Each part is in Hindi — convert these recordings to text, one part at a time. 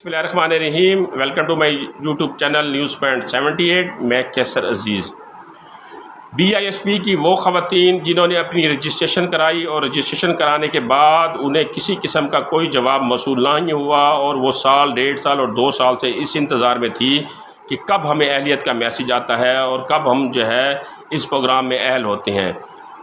बिस्मिल्लाहिर्रहमानिर्रहीम। Welcome to my YouTube channel News Point 78। मैं कैसर अजीज़। BISP की वो ख़वातीन जिन्होंने अपनी रजिस्ट्रेशन कराई और रजिस्ट्रेशन कराने के बाद उन्हें किसी किस्म का कोई जवाब मौसूल नहीं हुआ और वो साल, 1.5 साल और 2 साल से इस इंतज़ार में थी कि कब हमें अहलियत का मैसेज आता है और कब हम जो है इस प्रोग्राम में अहल होते हैं।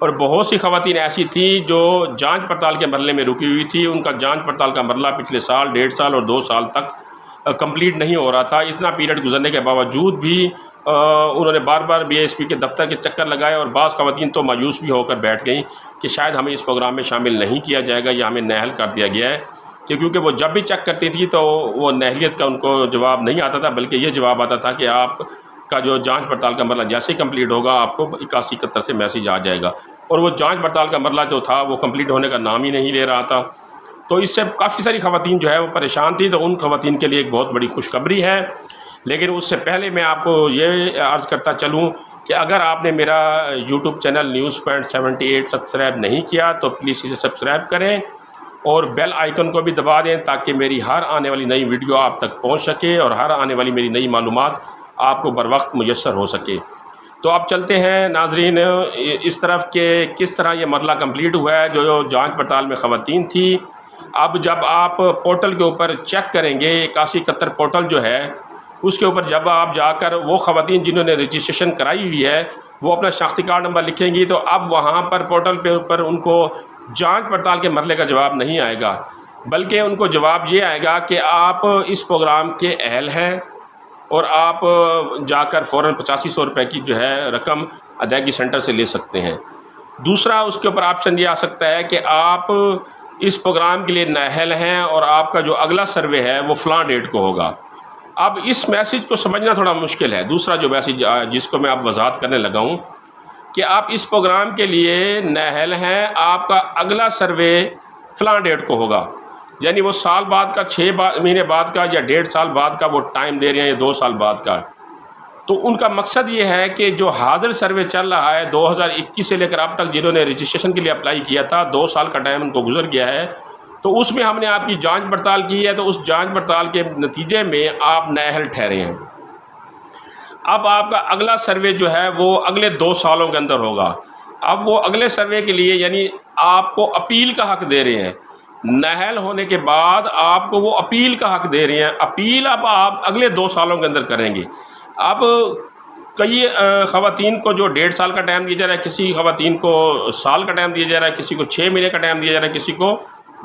और बहुत सी ख़वातीन ऐसी थी जो जांच पड़ताल के मरहले में रुकी हुई थी। उनका जांच पड़ताल का मरहला पिछले साल, 1.5 साल और 2 साल तक कंप्लीट नहीं हो रहा था। इतना पीरियड गुजरने के बावजूद भी उन्होंने बार बार BISP के दफ्तर के चक्कर लगाए और बाज़ ख़वातीन तो मायूस भी होकर बैठ गई कि शायद हमें इस प्रोग्राम में शामिल नहीं किया जाएगा या हमें नाअहल कर दिया गया है। क्योंकि वो जब भी चेक करती थी तो वो नाअहलियत का उनको जवाब नहीं आता था, बल्कि ये जवाब आता था कि आपका जो जांच पड़ताल का मरहला जैसे ही कंप्लीट होगा आपको 81-71 से मैसेज आ जाएगा। और वो जांच पड़ताल का मरहला जो था वो कंप्लीट होने का नाम ही नहीं ले रहा था। तो इससे काफ़ी सारी ख़वातीन जो है वो परेशान थी। तो उन ख़वातीन के लिए एक बहुत बड़ी खुशखबरी है। लेकिन उससे पहले मैं आपको ये अर्ज़ करता चलूँ कि अगर आपने मेरा YouTube channel News Point 78 subscribe नहीं किया तो प्लीज़ इसे सब्सक्राइब करें और बेल आइकन को भी दबा दें ताकि मेरी हर आने वाली नई वीडियो आप तक पहुँच सके और हर आने वाली मेरी नई मालूमात आपको बर वक्त मुयस्सर हो सके। तो अब चलते हैं नाजरीन इस तरफ के किस तरह ये मरला कंप्लीट हुआ है जो जांच पड़ताल में ख़वातीन थी। अब जब आप पोर्टल के ऊपर चेक करेंगे 81-71 पोर्टल जो है उसके ऊपर जब आप जाकर वो ख़वातीन जिन्होंने रजिस्ट्रेशन कराई हुई है वो अपना शनाख्ती कार्ड नंबर लिखेंगी तो अब वहाँ पर पोर्टल पे ऊपर उनको जांच पड़ताल के मरले का जवाब नहीं आएगा, बल्कि उनको जवाब ये आएगा कि आप इस प्रोग्राम के अहल हैं और आप जाकर फ़ौरन 8500 रुपये की जो है रकम अदायगी सेंटर से ले सकते हैं। दूसरा उसके ऊपर ऑप्शन ये आ सकता है कि आप इस प्रोग्राम के लिए नाअहल हैं और आपका जो अगला सर्वे है वो फ़लाँ डेट को होगा। अब इस मैसेज को समझना थोड़ा मुश्किल है। दूसरा जो मैसेज जिसको मैं अब वजाहत करने लगा हूँ कि आप इस प्रोग्राम के लिए नाअहल हैं, आपका अगला सर्वे फ़लाँ डेट को होगा, यानी वो साल बाद का, 6 महीने बाद का या 1.5 साल बाद का वो टाइम दे रहे हैं या 2 साल बाद का। तो उनका मकसद ये है कि जो हाज़िर सर्वे चल रहा है 2021 से लेकर अब तक जिन्होंने रजिस्ट्रेशन के लिए अप्लाई किया था, 2 साल का टाइम उनको गुजर गया है, तो उसमें हमने आपकी जांच पड़ताल की है। तो उस जांच पड़ताल के नतीजे में आप नाअहल ठहरे हैं। अब आपका अगला सर्वे जो है वो अगले 2 सालों के अंदर होगा। अब वो अगले सर्वे के लिए यानी आपको अपील का हक़ दे रहे हैं। नाअहल होने के बाद आपको वो अपील का हक़ दे रहे हैं। अपील अब आप अगले 2 सालों के अंदर करेंगे। अब कई ख़वातीन को जो 1.5 साल का टाइम दिया जा रहा है, किसी ख़वातीन को साल का टाइम दिया जा रहा है, किसी को 6 महीने का टाइम दिया जा रहा है, किसी को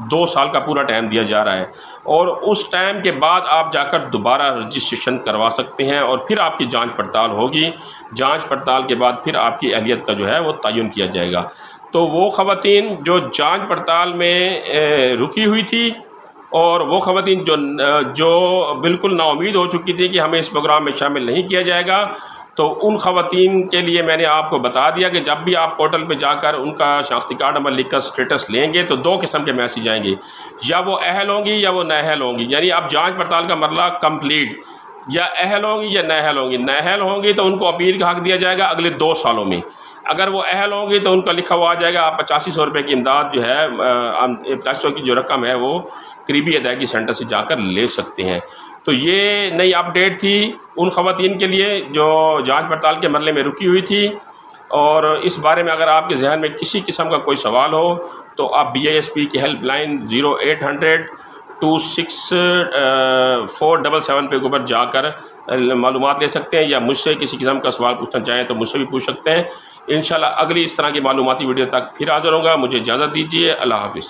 2 साल का पूरा टाइम दिया जा रहा है। और उस टाइम के बाद आप जाकर दोबारा रजिस्ट्रेशन करवा सकते हैं और फिर आपकी जांच पड़ताल होगी। जांच पड़ताल के बाद फिर आपकी अहलियत का जो है वो तयन किया जाएगा। तो वो ख़वातीन जो जांच पड़ताल में रुकी हुई थी और वो ख़वातीन जो बिल्कुल नाउम्मीद हो चुकी थी कि हमें इस प्रोग्राम में शामिल नहीं किया जाएगा, तो उन ख़वातीन के लिए मैंने आपको बता दिया कि जब भी आप पोर्टल पे जाकर उनका शनाख्ती कार्ड नंबर लिखकर स्टेटस लेंगे तो 2 किस्म के मैसेज आएंगे, या वो अहल होंगी या वो नाअहल होंगी। यानी आप जांच पड़ताल का मरला कंप्लीट या अहल होंगी या नाअहल होंगी। नाअहल होंगी तो उनको अपील का हक़ दिया जाएगा अगले 2 सालों में। अगर वो अहल होंगी तो उनका लिखा हुआ आ जाएगा आप 8500 रुपये की इमदाद जो है 8500 की जो रकम है वो करीबी अदायगी सेंटर से जाकर ले सकते हैं। तो ये नई अपडेट थी उन ख़वातीन के लिए जो जांच पड़ताल के मरहले में रुकी हुई थी। और इस बारे में अगर आपके जहन में किसी किस्म का कोई सवाल हो तो आप BISP की हेल्पलाइन 0800 26 477 पे ऊपर जाकर मालूमात ले सकते हैं, या मुझसे किसी किस्म का सवाल पूछना चाहें तो मुझसे भी पूछ सकते हैं। इंशाल्लाह अगली इस तरह की मालूमाती वीडियो तक फिर हाज़िर होगा। मुझे इजाज़त दीजिए। अल्लाह हाफ़िज़।